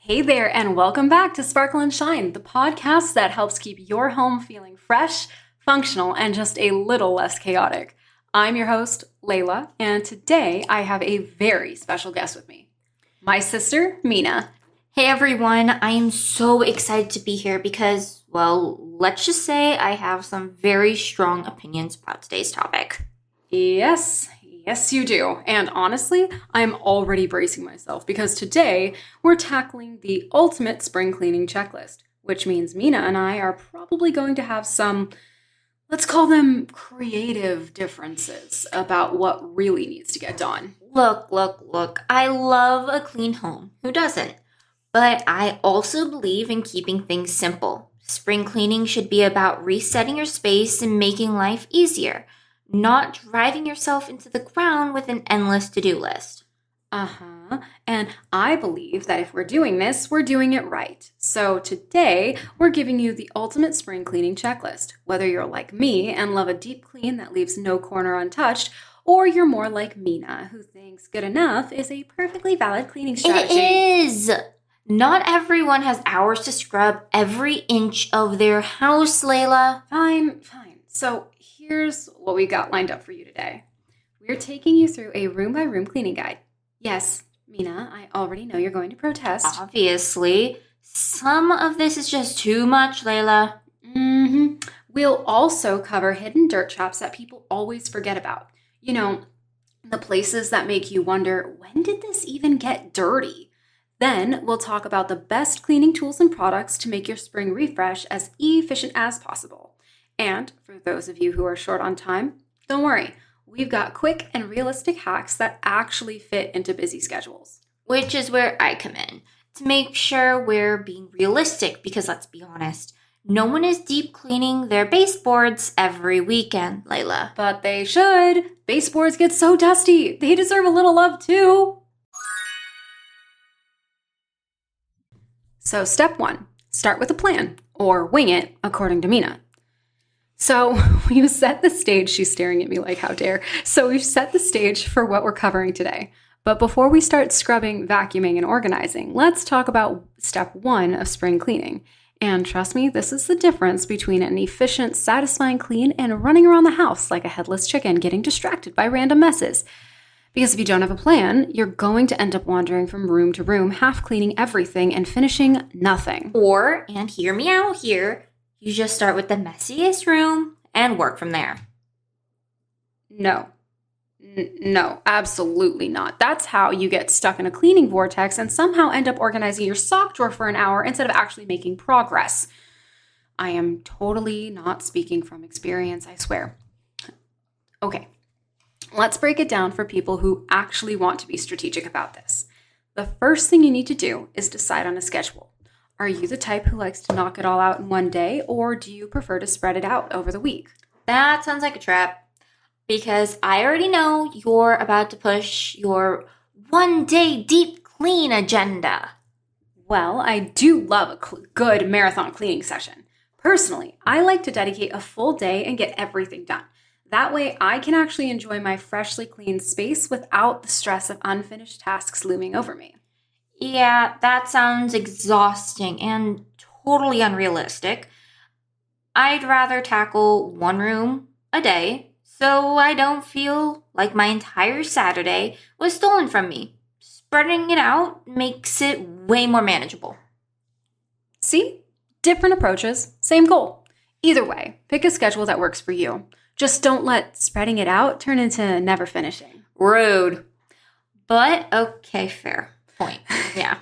Hey there, and welcome back to Sparkle and Shine, the podcast that helps keep your home feeling fresh, functional, and just a little less chaotic. I'm your host, Laila, and today I have a very special guest with me, my sister, Mina. Hey everyone, I am so excited to be here because, well, let's just say I have some very strong opinions about today's topic. Yes, you do. And honestly, I'm already bracing myself because today we're tackling the ultimate spring cleaning checklist, which means Mina and I are probably going to have some, let's call them creative differences about what really needs to get done. Look. I love a clean home. Who doesn't? But I also believe in keeping things simple. Spring cleaning should be about resetting your space and making life easier, not driving yourself into the ground with an endless to-do list. And I believe that if we're doing this, we're doing it right. So today, we're giving you the ultimate spring cleaning checklist. Whether you're like me and love a deep clean that leaves no corner untouched, or you're more like Mina, who thinks good enough is a perfectly valid cleaning strategy. It is! Not everyone has hours to scrub every inch of their house, Layla. Fine. So here's what we got lined up for you today. We're taking you through a room-by-room cleaning guide. Yes, Mina, I already know you're going to protest. Obviously. Some of this is just too much, Layla. We'll also cover hidden dirt traps that people always forget about. You know, the places that make you wonder, when did this even get dirty? Then we'll talk about the best cleaning tools and products to make your spring refresh as efficient as possible. And for those of you who are short on time, don't worry. We've got quick and realistic hacks that actually fit into busy schedules. Which is where I come in, to make sure we're being realistic, because let's be honest, no one is deep cleaning their baseboards every weekend, Layla. But they should. Baseboards get so dusty. They deserve a little love too. So step 1, start with a plan, or wing it, according to Mina. So we've set the stage. She's staring at me like, how dare. So we've set the stage for what we're covering today. But before we start scrubbing, vacuuming, and organizing, let's talk about step 1 of spring cleaning. And trust me, this is the difference between an efficient, satisfying clean and running around the house like a headless chicken getting distracted by random messes. Because if you don't have a plan, you're going to end up wandering from room to room, half cleaning everything and finishing nothing. Or, and hear me out here, you just start with the messiest room and work from there. No, absolutely not. That's how you get stuck in a cleaning vortex and somehow end up organizing your sock drawer for an hour instead of actually making progress. I am totally not speaking from experience, I swear. Okay, let's break it down for people who actually want to be strategic about this. The first thing you need to do is decide on a schedule. Are you the type who likes to knock it all out in one day, or do you prefer to spread it out over the week? That sounds like a trap, because I already know you're about to push your one-day deep clean agenda. Well, I do love a good marathon cleaning session. Personally, I like to dedicate a full day and get everything done. That way, I can actually enjoy my freshly cleaned space without the stress of unfinished tasks looming over me. Yeah, that sounds exhausting and totally unrealistic. I'd rather tackle one room a day so I don't feel like my entire Saturday was stolen from me. Spreading it out makes it way more manageable. See? Different approaches, same goal. Either way, pick a schedule that works for you. Just don't let spreading it out turn into never finishing. Rude. But okay, fair point. Yeah.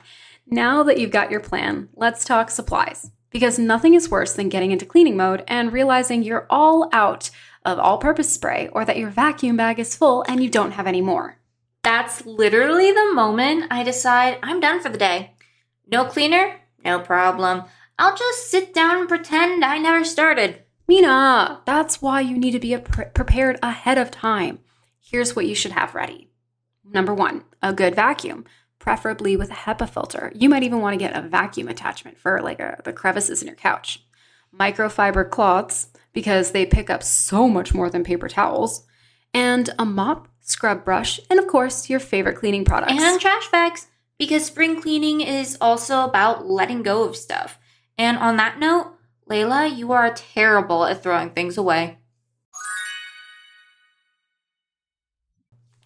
Now that you've got your plan, let's talk supplies. Because nothing is worse than getting into cleaning mode and realizing you're all out of all-purpose spray or that your vacuum bag is full and you don't have any more. That's literally the moment I decide I'm done for the day. No cleaner? No problem. I'll just sit down and pretend I never started. Mina, that's why you need to be prepared ahead of time. Here's what you should have ready. Number 1, a good vacuum. Preferably with a HEPA filter. You might even want to get a vacuum attachment for the crevices in your couch. Microfiber cloths, because they pick up so much more than paper towels. And a mop, scrub brush, and of course, your favorite cleaning products. And trash bags. Because spring cleaning is also about letting go of stuff. And on that note, Layla, you are terrible at throwing things away.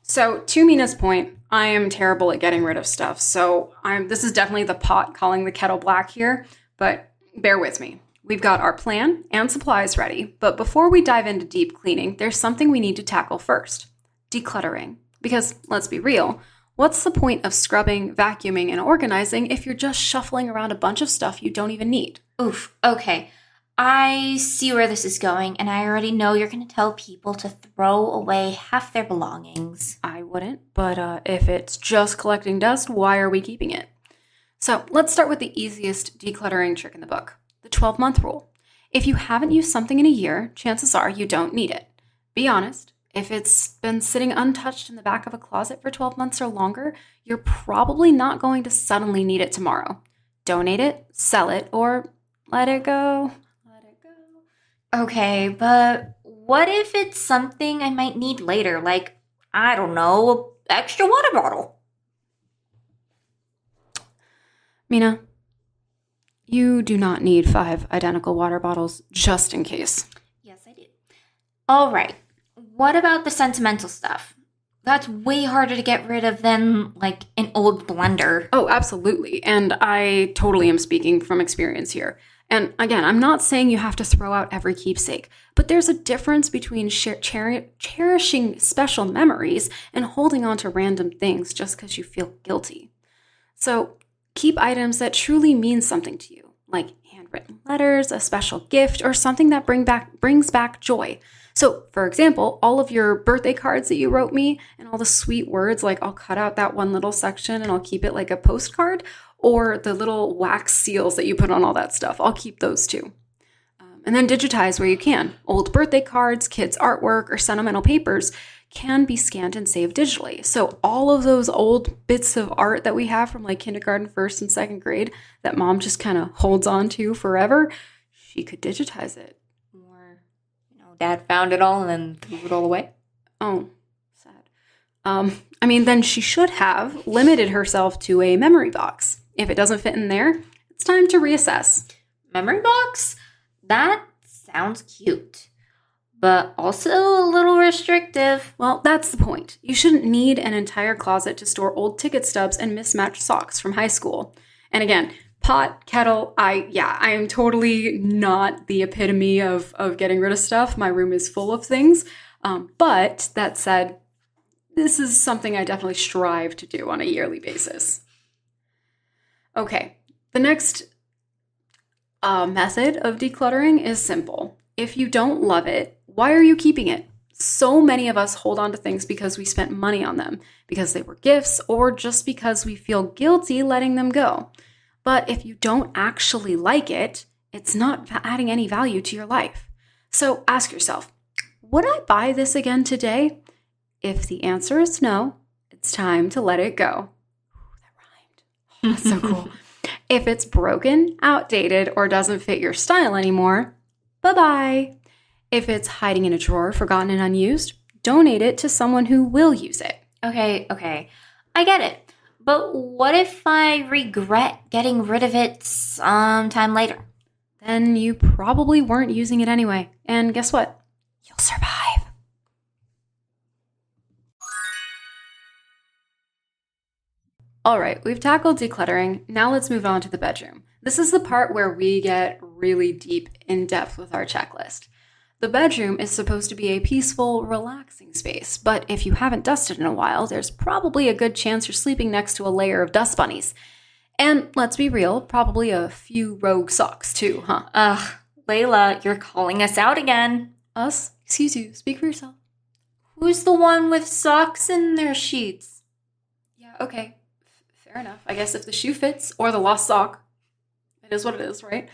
So, to Mina's point, I am terrible at getting rid of stuff. So, this is definitely the pot calling the kettle black here, but bear with me. We've got our plan and supplies ready, but before we dive into deep cleaning, there's something we need to tackle first: decluttering. Because let's be real, what's the point of scrubbing, vacuuming, and organizing if you're just shuffling around a bunch of stuff you don't even need? Oof, okay. I see where this is going, and I already know you're going to tell people to throw away half their belongings. I wouldn't, but if it's just collecting dust, why are we keeping it? So let's start with the easiest decluttering trick in the book, the 12-month rule. If you haven't used something in a year, chances are you don't need it. Be honest. If it's been sitting untouched in the back of a closet for 12 months or longer, you're probably not going to suddenly need it tomorrow. Donate it, sell it, or let it go. Okay, but what if it's something I might need later? Like, I don't know, an extra water bottle. Mina, you do not need 5 identical water bottles just in case. Yes, I do. All right. What about the sentimental stuff? That's way harder to get rid of than, like, an old blender. Oh, absolutely. And I totally am speaking from experience here. And again, I'm not saying you have to throw out every keepsake, but there's a difference between cherishing special memories and holding on to random things just because you feel guilty. So keep items that truly mean something to you, like handwritten letters, a special gift, or something that brings back joy. So, for example, all of your birthday cards that you wrote me and all the sweet words, like I'll cut out that one little section and I'll keep it like a postcard, or the little wax seals that you put on all that stuff. I'll keep those too. And then digitize where you can. Old birthday cards, kids' artwork, or sentimental papers can be scanned and saved digitally. So all of those old bits of art that we have from like kindergarten, first and second grade that mom just kind of holds on to forever, she could digitize it. Or, Dad found it all and then threw it all away. Oh, sad. Then she should have limited herself to a memory box. If it doesn't fit in there, it's time to reassess. Memory box? That sounds cute, but also a little restrictive. Well, that's the point. You shouldn't need an entire closet to store old ticket stubs and mismatched socks from high school. And again, pot, kettle, I am totally not the epitome of getting rid of stuff. My room is full of things. But that said, this is something I definitely strive to do on a yearly basis. Okay, the next method of decluttering is simple. If you don't love it, why are you keeping it? So many of us hold on to things because we spent money on them, because they were gifts, or just because we feel guilty letting them go. But if you don't actually like it, it's not adding any value to your life. So ask yourself, would I buy this again today? If the answer is no, it's time to let it go. Ooh, that rhymed. That's so cool. If it's broken, outdated, or doesn't fit your style anymore, bye-bye. If it's hiding in a drawer, forgotten and unused, donate it to someone who will use it. Okay. I get it. But what if I regret getting rid of it sometime later? Then you probably weren't using it anyway. And guess what? You'll survive. All right, we've tackled decluttering. Now let's move on to the bedroom. This is the part where we get really deep in depth with our checklist. The bedroom is supposed to be a peaceful, relaxing space, but if you haven't dusted in a while, there's probably a good chance you're sleeping next to a layer of dust bunnies. And let's be real, probably a few rogue socks too, huh? Ugh, Layla, you're calling us out again. Us? Excuse you, speak for yourself. Who's the one with socks in their sheets? Yeah, okay. Fair enough. I guess if the shoe fits or the lost sock, it is what it is, right?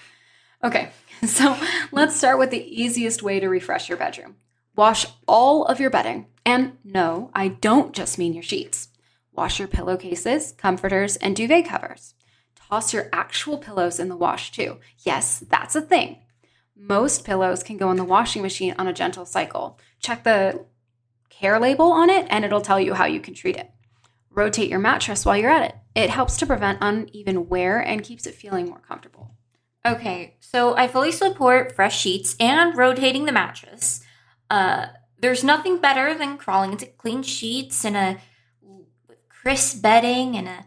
Okay, so let's start with the easiest way to refresh your bedroom. Wash all of your bedding. And no, I don't just mean your sheets. Wash your pillowcases, comforters, and duvet covers. Toss your actual pillows in the wash too. Yes, that's a thing. Most pillows can go in the washing machine on a gentle cycle. Check the care label on it and it'll tell you how you can treat it. Rotate your mattress while you're at it. It helps to prevent uneven wear and keeps it feeling more comfortable. Okay, so I fully support fresh sheets and rotating the mattress. There's nothing better than crawling into clean sheets and with crisp bedding and a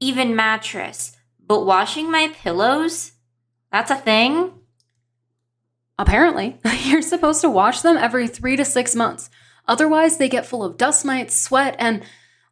even mattress. But washing my pillows? That's a thing? Apparently, you're supposed to wash them every 3 to 6 months. Otherwise, they get full of dust mites, sweat, and,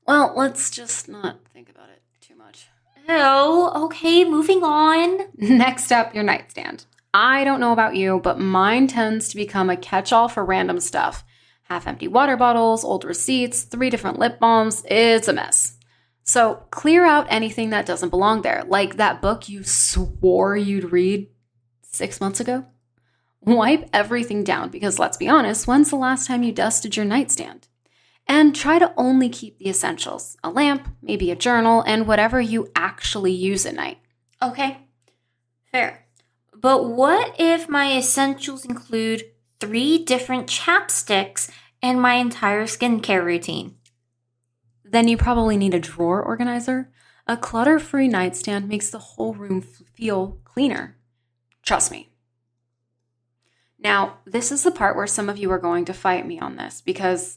well, let's just not think about it too much. Oh, okay, moving on. Next up, your nightstand. I don't know about you, but mine tends to become a catch-all for random stuff. Half-empty water bottles, old receipts, 3 different lip balms. It's a mess. So clear out anything that doesn't belong there, like that book you swore you'd read 6 months ago. Wipe everything down because, let's be honest, when's the last time you dusted your nightstand? And try to only keep the essentials, a lamp, maybe a journal, and whatever you actually use at night. Okay, fair. But what if my essentials include 3 different chapsticks and my entire skincare routine? Then you probably need a drawer organizer. A clutter-free nightstand makes the whole room feel cleaner. Trust me. Now, this is the part where some of you are going to fight me on this because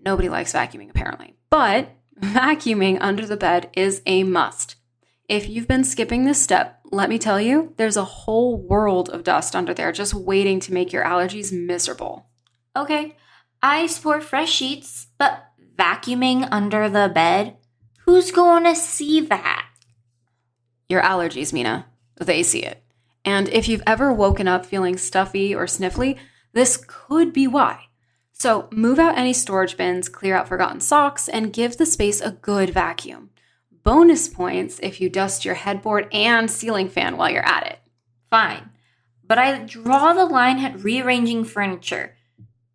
nobody likes vacuuming apparently. But vacuuming under the bed is a must. If you've been skipping this step, let me tell you, there's a whole world of dust under there just waiting to make your allergies miserable. Okay, I support fresh sheets, but vacuuming under the bed? Who's going to see that? Your allergies, Mina. They see it. And if you've ever woken up feeling stuffy or sniffly, this could be why. So move out any storage bins, clear out forgotten socks, and give the space a good vacuum. Bonus points if you dust your headboard and ceiling fan while you're at it. Fine, but I draw the line at rearranging furniture,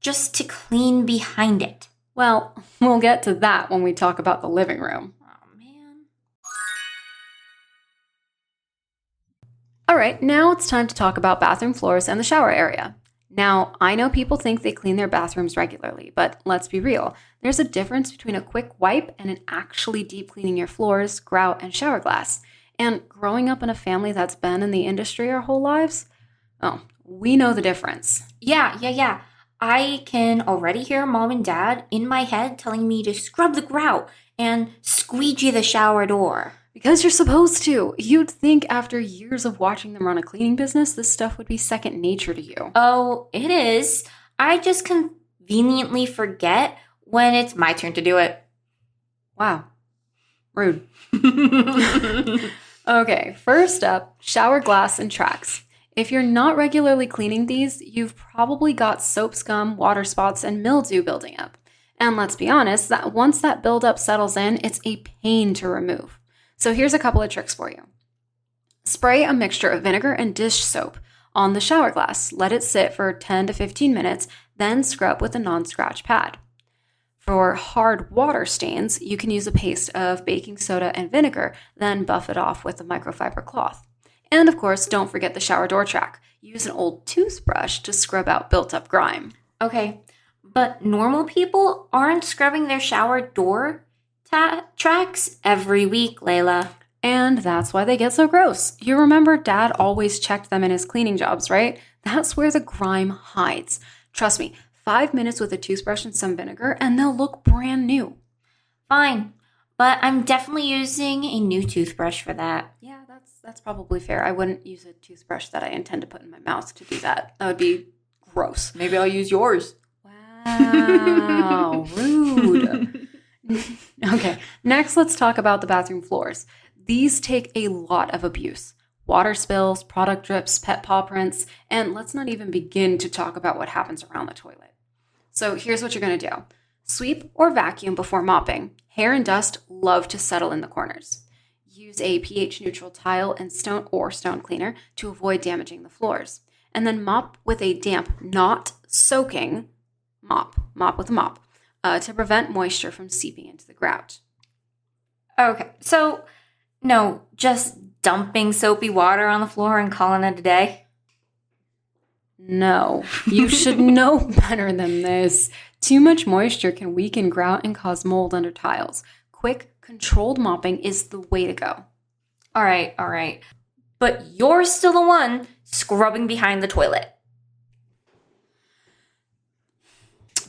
just to clean behind it. Well, we'll get to that when we talk about the living room. Oh, man. All right, now it's time to talk about bathroom floors and the shower area. Now, I know people think they clean their bathrooms regularly, but let's be real. There's a difference between a quick wipe and an actually deep cleaning your floors, grout, and shower glass. And growing up in a family that's been in the industry our whole lives, oh, we know the difference. Yeah. I can already hear mom and dad in my head telling me to scrub the grout and squeegee the shower door. Because you're supposed to. You'd think after years of watching them run a cleaning business, this stuff would be second nature to you. Oh, it is. I just conveniently forget when it's my turn to do it. Wow. Rude. Okay, first up, shower glass and tracks. If you're not regularly cleaning these, you've probably got soap scum, water spots, and mildew building up. And let's be honest, that once that buildup settles in, it's a pain to remove. So here's a couple of tricks for you. Spray a mixture of vinegar and dish soap on the shower glass. Let it sit for 10 to 15 minutes, then scrub with a non-scratch pad. For hard water stains, you can use a paste of baking soda and vinegar, then buff it off with a microfiber cloth. And of course, don't forget the shower door track. Use an old toothbrush to scrub out built-up grime. Okay, but normal people aren't scrubbing their shower door tracks every week, Layla. And that's why they get so gross. You remember Dad always checked them in his cleaning jobs, right? That's where the grime hides. Trust me, 5 minutes with a toothbrush and some vinegar, and they'll look brand new. Fine, but I'm definitely using a new toothbrush for that. Yeah, that's probably fair. I wouldn't use a toothbrush that I intend to put in my mouth to do that. That would be gross. Maybe I'll use yours. Wow, rude. Okay, next let's talk about the bathroom floors. These take a lot of abuse. Water spills, product drips, pet paw prints, and let's not even begin to talk about what happens around the toilet. So here's what you're going to do. Sweep or vacuum before mopping. Hair and dust love to settle in the corners. Use a pH-neutral tile and stone cleaner to avoid damaging the floors. And then mop with a damp, not soaking mop with a mop to prevent moisture from seeping into the grout. Okay, so no, just dumping soapy water on the floor and calling it a day? No, you should know better than this. Too much moisture can weaken grout and cause mold under tiles. Quick, controlled mopping is the way to go. All right. But you're still the one scrubbing behind the toilet.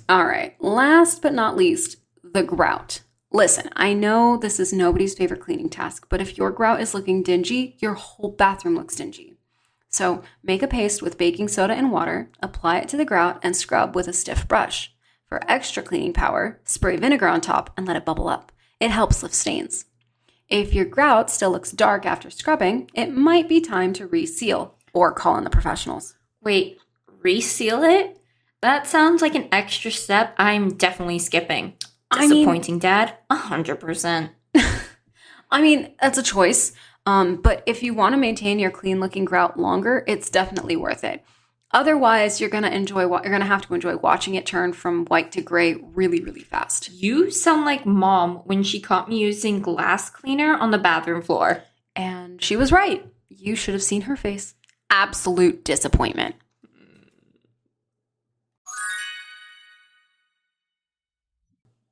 All right, last but not least, the grout. Listen, I know this is nobody's favorite cleaning task, but if your grout is looking dingy, your whole bathroom looks dingy. So make a paste with baking soda and water, apply it to the grout, and scrub with a stiff brush. For extra cleaning power, spray vinegar on top and let it bubble up. It helps lift stains. If your grout still looks dark after scrubbing, it might be time to reseal or call in the professionals. Wait, reseal it? That sounds like an extra step I'm definitely skipping. Disappointing, Dad. 100%. I mean, that's a choice. But if you want to maintain your clean-looking grout longer, it's definitely worth it. Otherwise, you're gonna have to enjoy watching it turn from white to gray really, really fast. You sound like Mom when she caught me using glass cleaner on the bathroom floor. And she was right. You should have seen her face. Absolute disappointment.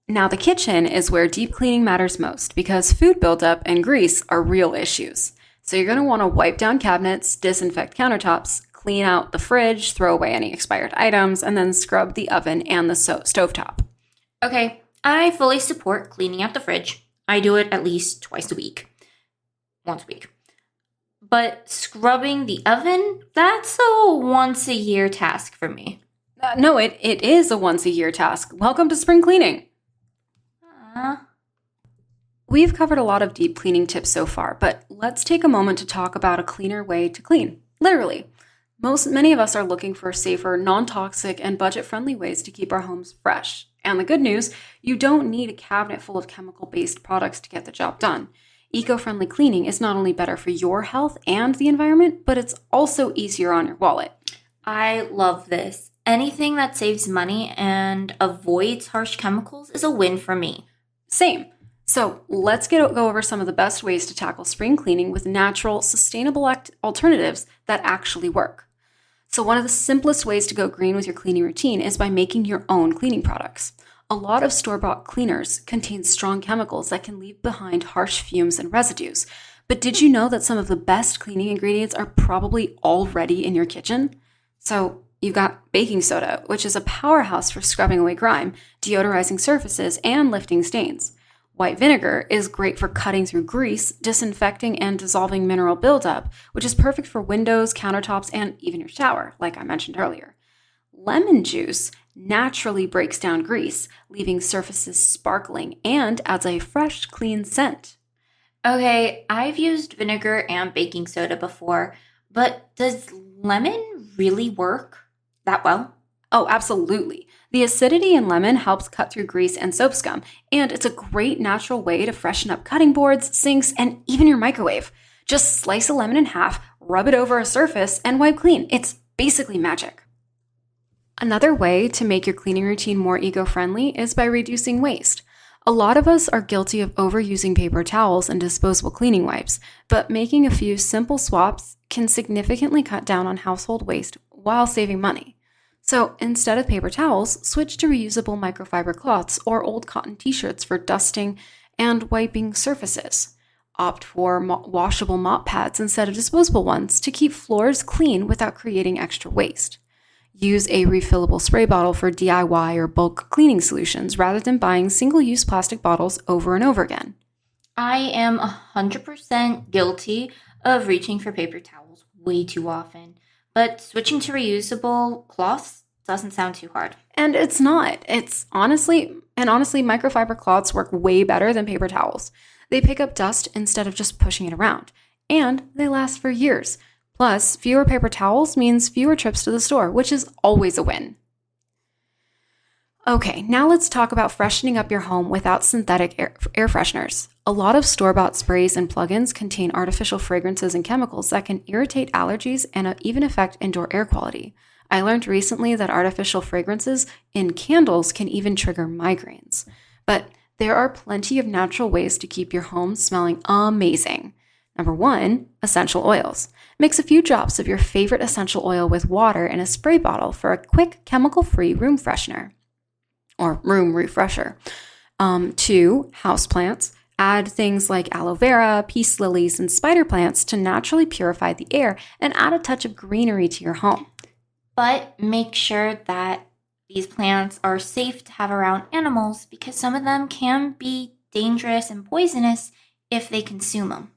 Now, the kitchen is where deep cleaning matters most because food buildup and grease are real issues. So you're going to want to wipe down cabinets, disinfect countertops, clean out the fridge, throw away any expired items, and then scrub the oven and the stovetop. Okay, I fully support cleaning out the fridge. I do it at least once a week. But scrubbing the oven, that's a once-a-year task for me. No, it is a once-a-year task. Welcome to spring cleaning. We've covered a lot of deep cleaning tips so far, but let's take a moment to talk about a cleaner way to clean. Literally. Many of us are looking for safer, non-toxic, and budget-friendly ways to keep our homes fresh. And the good news, you don't need a cabinet full of chemical-based products to get the job done. Eco-friendly cleaning is not only better for your health and the environment, but it's also easier on your wallet. I love this. Anything that saves money and avoids harsh chemicals is a win for me. Same. So let's go over some of the best ways to tackle spring cleaning with natural, sustainable alternatives that actually work. So one of the simplest ways to go green with your cleaning routine is by making your own cleaning products. A lot of store-bought cleaners contain strong chemicals that can leave behind harsh fumes and residues. But did you know that some of the best cleaning ingredients are probably already in your kitchen? So you've got baking soda, which is a powerhouse for scrubbing away grime, deodorizing surfaces, and lifting stains. White vinegar is great for cutting through grease, disinfecting, and dissolving mineral buildup, which is perfect for windows, countertops, and even your shower, like I mentioned earlier. Lemon juice naturally breaks down grease, leaving surfaces sparkling, and adds a fresh, clean scent. Okay, I've used vinegar and baking soda before, but does lemon really work that well? Oh, absolutely. The acidity in lemon helps cut through grease and soap scum, and it's a great natural way to freshen up cutting boards, sinks, and even your microwave. Just slice a lemon in half, rub it over a surface, and wipe clean. It's basically magic. Another way to make your cleaning routine more eco-friendly is by reducing waste. A lot of us are guilty of overusing paper towels and disposable cleaning wipes, but making a few simple swaps can significantly cut down on household waste while saving money. So instead of paper towels, switch to reusable microfiber cloths or old cotton t-shirts for dusting and wiping surfaces. Opt for washable mop pads instead of disposable ones to keep floors clean without creating extra waste. Use a refillable spray bottle for DIY or bulk cleaning solutions rather than buying single-use plastic bottles over and over again. I am 100% guilty of reaching for paper towels way too often, but switching to reusable cloths doesn't sound too hard. And it's not. Honestly, microfiber cloths work way better than paper towels. They pick up dust instead of just pushing it around, and they last for years. Plus, fewer paper towels means fewer trips to the store, which is always a win. Okay, now let's talk about freshening up your home without synthetic air fresheners. A lot of store-bought sprays and plugins contain artificial fragrances and chemicals that can irritate allergies and even affect indoor air quality. I learned recently that artificial fragrances in candles can even trigger migraines. But there are plenty of natural ways to keep your home smelling amazing. Number 1, essential oils. Mix a few drops of your favorite essential oil with water in a spray bottle for a quick chemical-free room freshener. or room refresher. 2, houseplants. Add things like aloe vera, peace lilies, and spider plants to naturally purify the air and add a touch of greenery to your home. But make sure that these plants are safe to have around animals because some of them can be dangerous and poisonous if they consume them.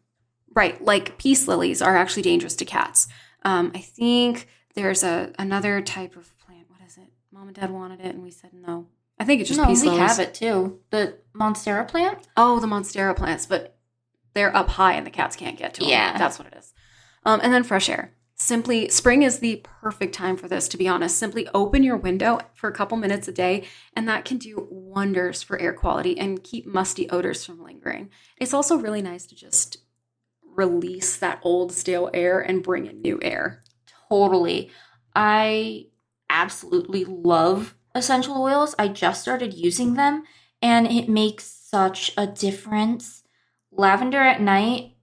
Right, like peace lilies are actually dangerous to cats. I think there's another type of plant. What is it? Mom and Dad wanted it, and we said no. I think it's just peace lilies. No, we have it too. The Monstera plant? Oh, the Monstera plants, but they're up high and the cats can't get to them. Yeah. That's what it is. And then fresh air. Simply, spring is the perfect time for this, to be honest. Simply open your window for a couple minutes a day, and that can do wonders for air quality and keep musty odors from lingering. It's also really nice to just release that old stale air and bring in new air. Totally. I absolutely love essential oils. I just started using them, and it makes such a difference. Lavender at night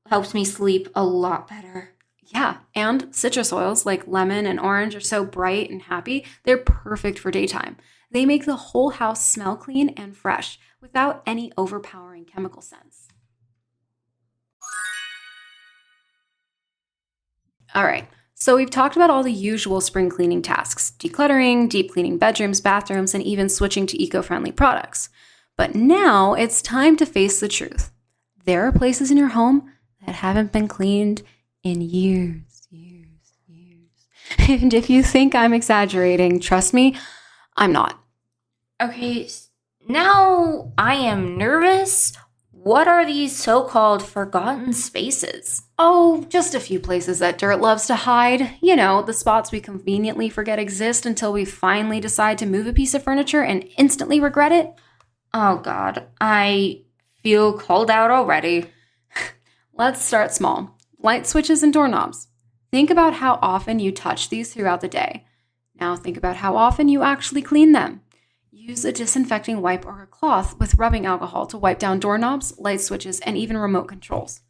helps me sleep a lot better. Yeah, and citrus oils like lemon and orange are so bright and happy, they're perfect for daytime. They make the whole house smell clean and fresh without any overpowering chemical scents. All right, so we've talked about all the usual spring cleaning tasks: decluttering, deep cleaning bedrooms, bathrooms, and even switching to eco-friendly products. But now it's time to face the truth. There are places in your home that haven't been cleaned in years. And if you think I'm exaggerating, trust me, I'm not. Okay, now I am nervous. What are these so-called forgotten spaces? Oh, just a few places that dirt loves to hide. You know, the spots we conveniently forget exist until we finally decide to move a piece of furniture and instantly regret it. Oh God, I feel called out already. Let's start small. Light switches and doorknobs. Think about how often you touch these throughout the day. Now think about how often you actually clean them. Use a disinfecting wipe or a cloth with rubbing alcohol to wipe down doorknobs, light switches, and even remote controls.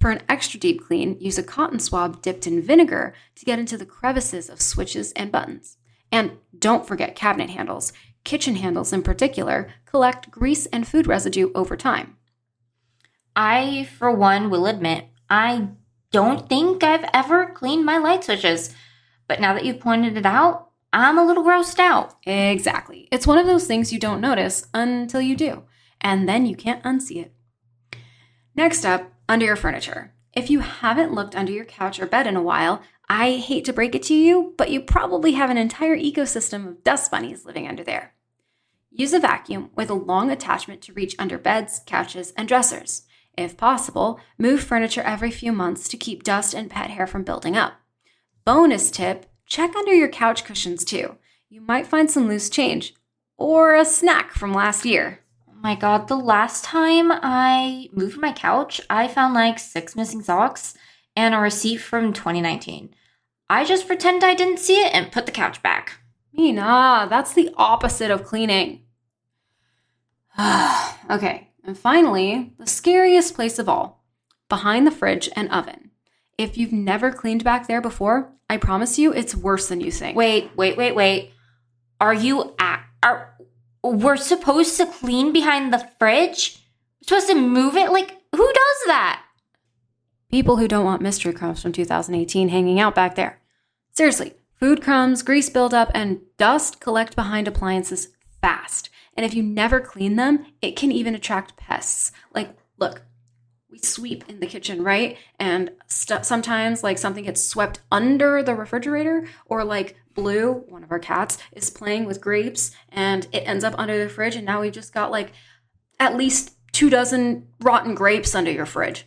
For an extra deep clean, use a cotton swab dipped in vinegar to get into the crevices of switches and buttons. And don't forget cabinet handles. Kitchen handles in particular collect grease and food residue over time. I, for one, will admit I don't think I've ever cleaned my light switches. But now that you've pointed it out, I'm a little grossed out. Exactly. It's one of those things you don't notice until you do, and then you can't unsee it. Next up, under your furniture. If you haven't looked under your couch or bed in a while, I hate to break it to you, but you probably have an entire ecosystem of dust bunnies living under there. Use a vacuum with a long attachment to reach under beds, couches, and dressers. If possible, move furniture every few months to keep dust and pet hair from building up. Bonus tip, check under your couch cushions too. You might find some loose change or a snack from last year. Oh my God, the last time I moved my couch, I found like 6 missing socks and a receipt from 2019. I just pretended I didn't see it and put the couch back. Mina, that's the opposite of cleaning. Okay. And finally, the scariest place of all, behind the fridge and oven. If you've never cleaned back there before, I promise you it's worse than you think. Wait. We're supposed to clean behind the fridge? We're supposed to move it? Like, who does that? People who don't want mystery crumbs from 2018 hanging out back there. Seriously, food crumbs, grease buildup, and dust collect behind appliances fast. And if you never clean them, it can even attract pests. Like, look, we sweep in the kitchen, right? And sometimes, like, something gets swept under the refrigerator, or like Blue, one of our cats, is playing with grapes and it ends up under the fridge. And now we've just got like at least 24 rotten grapes under your fridge.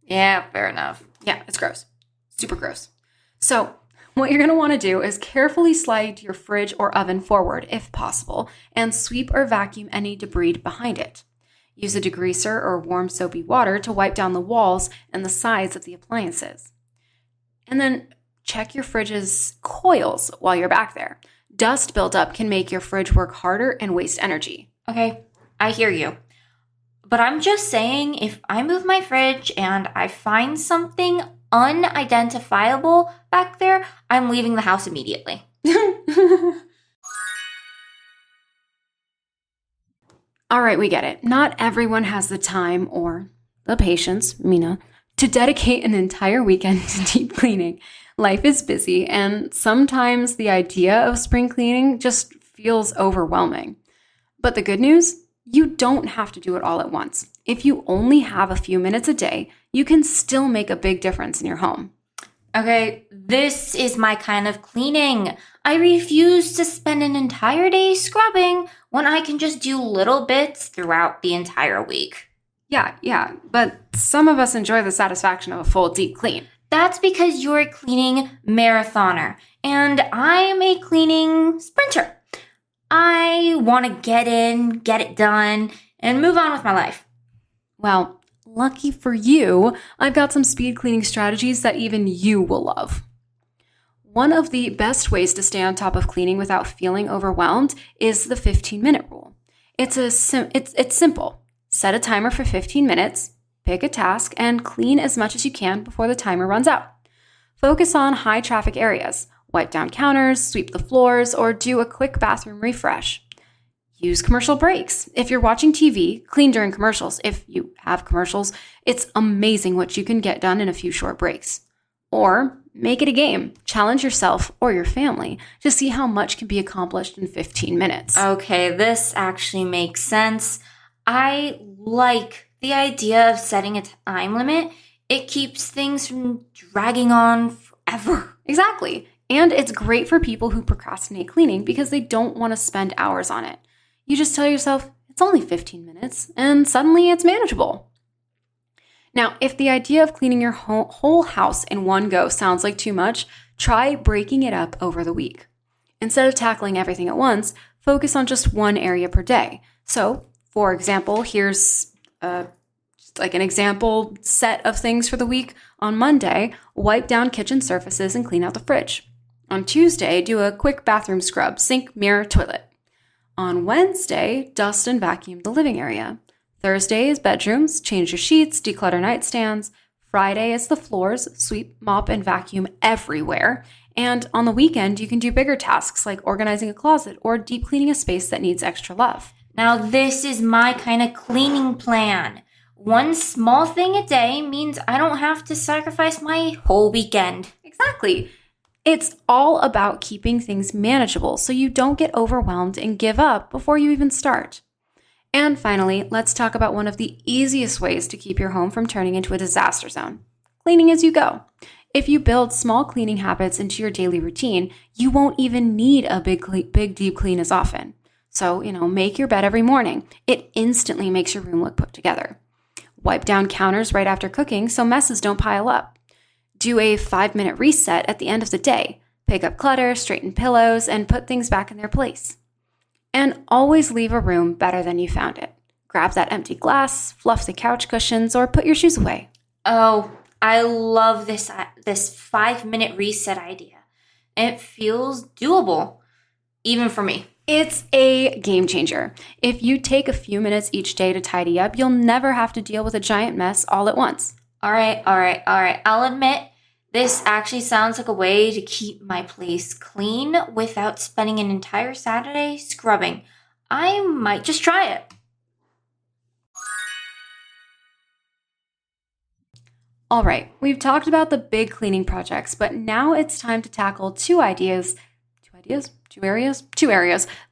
Yeah, fair enough. Yeah, it's gross. Super gross. So what you're going to want to do is carefully slide your fridge or oven forward, if possible, and sweep or vacuum any debris behind it. Use a degreaser or warm soapy water to wipe down the walls and the sides of the appliances. And then check your fridge's coils while you're back there. Dust buildup can make your fridge work harder and waste energy. Okay, I hear you. But I'm just saying, if I move my fridge and I find something unidentifiable back there, I'm leaving the house immediately. All right, we get it. Not everyone has the time or the patience, Mina, to dedicate an entire weekend to deep cleaning. Life is busy, and sometimes the idea of spring cleaning just feels overwhelming. But the good news? You don't have to do it all at once. If you only have a few minutes a day, you can still make a big difference in your home. Okay, this is my kind of cleaning. I refuse to spend an entire day scrubbing when I can just do little bits throughout the entire week. Yeah, but some of us enjoy the satisfaction of a full deep clean. That's because you're a cleaning marathoner, and I'm a cleaning sprinter. I want to get in, get it done, and move on with my life. Well, lucky for you, I've got some speed cleaning strategies that even you will love. One of the best ways to stay on top of cleaning without feeling overwhelmed is the 15-minute rule. It's simple. Set a timer for 15 minutes, pick a task, and clean as much as you can before the timer runs out. Focus on high traffic areas. Wipe down counters, sweep the floors, or do a quick bathroom refresh. Use commercial breaks. If you're watching TV, clean during commercials. If you have commercials, it's amazing what you can get done in a few short breaks. Or make it a game. Challenge yourself or your family to see how much can be accomplished in 15 minutes. Okay, this actually makes sense. I like the idea of setting a time limit. It keeps things from dragging on forever. Exactly. And it's great for people who procrastinate cleaning because they don't want to spend hours on it. You just tell yourself, it's only 15 minutes, and suddenly it's manageable. Now, if the idea of cleaning your whole house in one go sounds like too much, try breaking it up over the week. Instead of tackling everything at once, focus on just one area per day. So, for example, here's like an example set of things for the week. On Monday, wipe down kitchen surfaces and clean out the fridge. On Tuesday, do a quick bathroom scrub, sink, mirror, toilet. On Wednesday, dust and vacuum the living area. Thursday is bedrooms, change your sheets, declutter nightstands. Friday is the floors, sweep, mop, and vacuum everywhere. And on the weekend, you can do bigger tasks like organizing a closet or deep cleaning a space that needs extra love. Now, this is my kind of cleaning plan. One small thing a day means I don't have to sacrifice my whole weekend. Exactly. It's all about keeping things manageable so you don't get overwhelmed and give up before you even start. And finally, let's talk about one of the easiest ways to keep your home from turning into a disaster zone. Cleaning as you go. If you build small cleaning habits into your daily routine, you won't even need a big deep clean as often. So, make your bed every morning. It instantly makes your room look put together. Wipe down counters right after cooking so messes don't pile up. Do a 5-minute reset at the end of the day. Pick up clutter, straighten pillows, and put things back in their place. And always leave a room better than you found it. Grab that empty glass, fluff the couch cushions, or put your shoes away. Oh, I love this 5-minute reset idea. It feels doable, even for me. It's a game changer. If you take a few minutes each day to tidy up, you'll never have to deal with a giant mess all at once. All right. I'll admit, this actually sounds like a way to keep my place clean without spending an entire Saturday scrubbing. I might just try it. All right, we've talked about the big cleaning projects, but now it's time to tackle two areas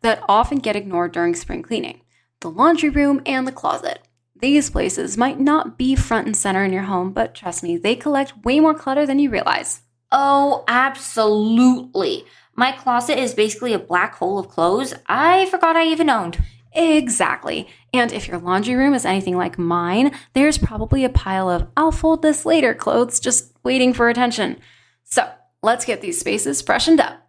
that often get ignored during spring cleaning: the laundry room and the closet. These places might not be front and center in your home, but trust me, they collect way more clutter than you realize. Oh, absolutely. My closet is basically a black hole of clothes I forgot I even owned. Exactly. And if your laundry room is anything like mine, there's probably a pile of "I'll fold this later" clothes just waiting for attention. So let's get these spaces freshened up.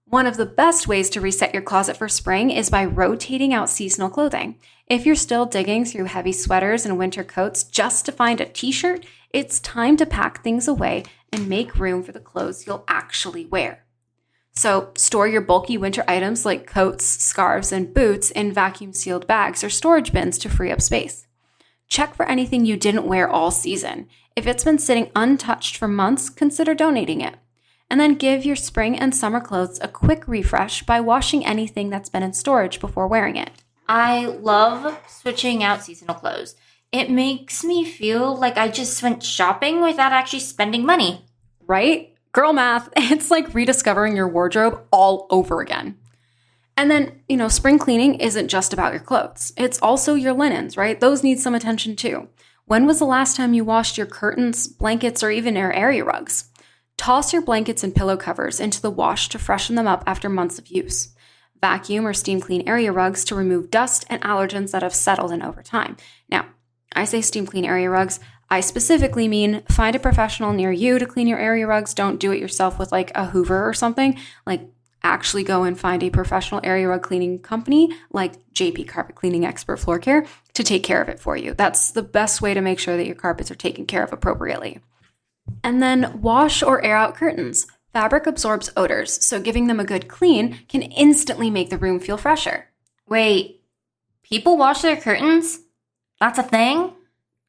One of the best ways to reset your closet for spring is by rotating out seasonal clothing. If you're still digging through heavy sweaters and winter coats just to find a t-shirt, it's time to pack things away and make room for the clothes you'll actually wear. So store your bulky winter items like coats, scarves, and boots in vacuum-sealed bags or storage bins to free up space. Check for anything you didn't wear all season. If it's been sitting untouched for months, consider donating it. And then give your spring and summer clothes a quick refresh by washing anything that's been in storage before wearing it. I love switching out seasonal clothes. It makes me feel like I just went shopping without actually spending money. Right? Girl math, it's like rediscovering your wardrobe all over again. And then, spring cleaning isn't just about your clothes. It's also your linens, right? Those need some attention too. When was the last time you washed your curtains, blankets, or even your area rugs? Toss your blankets and pillow covers into the wash to freshen them up after months of use. Vacuum or steam clean area rugs to remove dust and allergens that have settled in over time. Now, I say steam clean area rugs. I specifically mean find a professional near you to clean your area rugs. Don't do it yourself with like a Hoover or something. Like actually go and find a professional area rug cleaning company like JP Carpet Cleaning Expert Floor Care to take care of it for you. That's the best way to make sure that your carpets are taken care of appropriately. And then wash or air out curtains. Fabric absorbs odors, so giving them a good clean can instantly make the room feel fresher. Wait, people wash their curtains? That's a thing?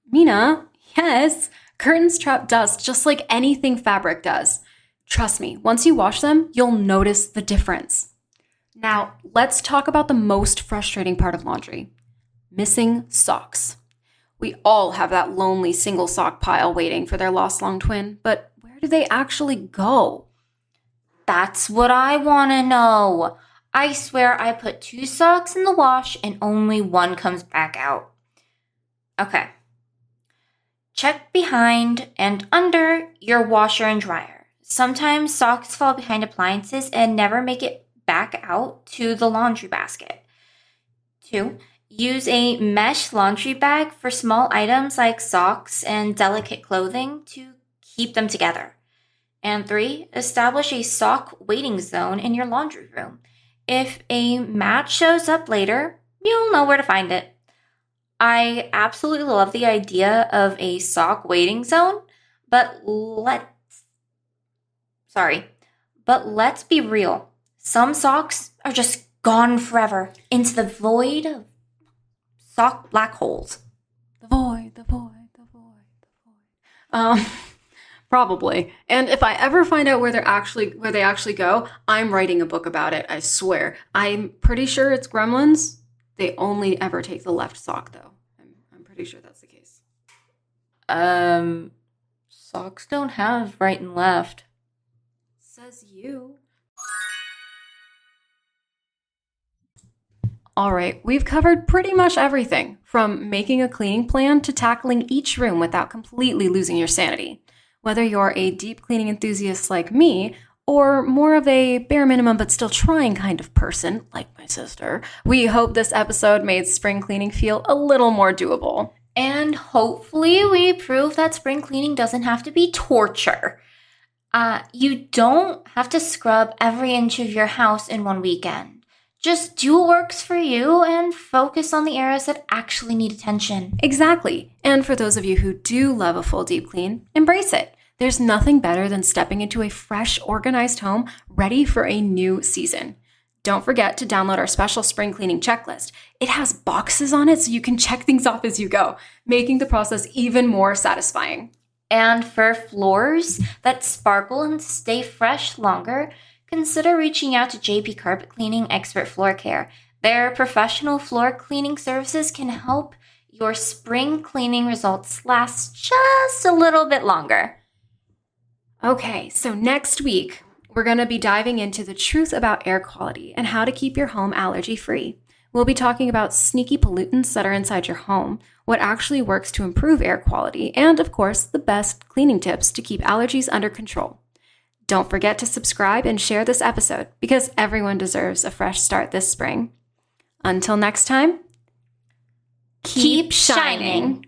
Mina, yes, curtains trap dust just like anything fabric does. Trust me, once you wash them, you'll notice the difference. Now, let's talk about the most frustrating part of laundry: missing socks. We all have that lonely single sock pile waiting for their lost long twin, but where do they actually go? That's what I want to know. I swear I put 2 socks in the wash and only one comes back out. Okay. Check behind and under your washer and dryer. Sometimes socks fall behind appliances and never make it back out to the laundry basket. 2. Use a mesh laundry bag for small items like socks and delicate clothing to keep them together. And 3, establish a sock waiting zone in your laundry room. If a match shows up later, you'll know where to find it. I absolutely love the idea of a sock waiting zone, but let's be real. Some socks are just gone forever into the void of sock black holes. The void. Probably. And if I ever find out where they actually go, I'm writing a book about it, I swear. I'm pretty sure it's Gremlins. They only ever take the left sock, though. I'm pretty sure that's the case. Socks don't have right and left. Says you. All right, we've covered pretty much everything, from making a cleaning plan to tackling each room without completely losing your sanity. Whether you're a deep cleaning enthusiast like me, or more of a bare minimum but still trying kind of person like my sister, we hope this episode made spring cleaning feel a little more doable. And hopefully we prove that spring cleaning doesn't have to be torture. You don't have to scrub every inch of your house in one weekend. Just do what works for you and focus on the areas that actually need attention. Exactly. And for those of you who do love a full deep clean, embrace it. There's nothing better than stepping into a fresh, organized home ready for a new season. Don't forget to download our special spring cleaning checklist. It has boxes on it so you can check things off as you go, making the process even more satisfying. And for floors that sparkle and stay fresh longer, consider reaching out to JP Carpet Cleaning Expert Floor Care. Their professional floor cleaning services can help your spring cleaning results last just a little bit longer. Okay, so next week, we're going to be diving into the truth about air quality and how to keep your home allergy-free. We'll be talking about sneaky pollutants that are inside your home, what actually works to improve air quality, and of course, the best cleaning tips to keep allergies under control. Don't forget to subscribe and share this episode because everyone deserves a fresh start this spring. Until next time, keep shining.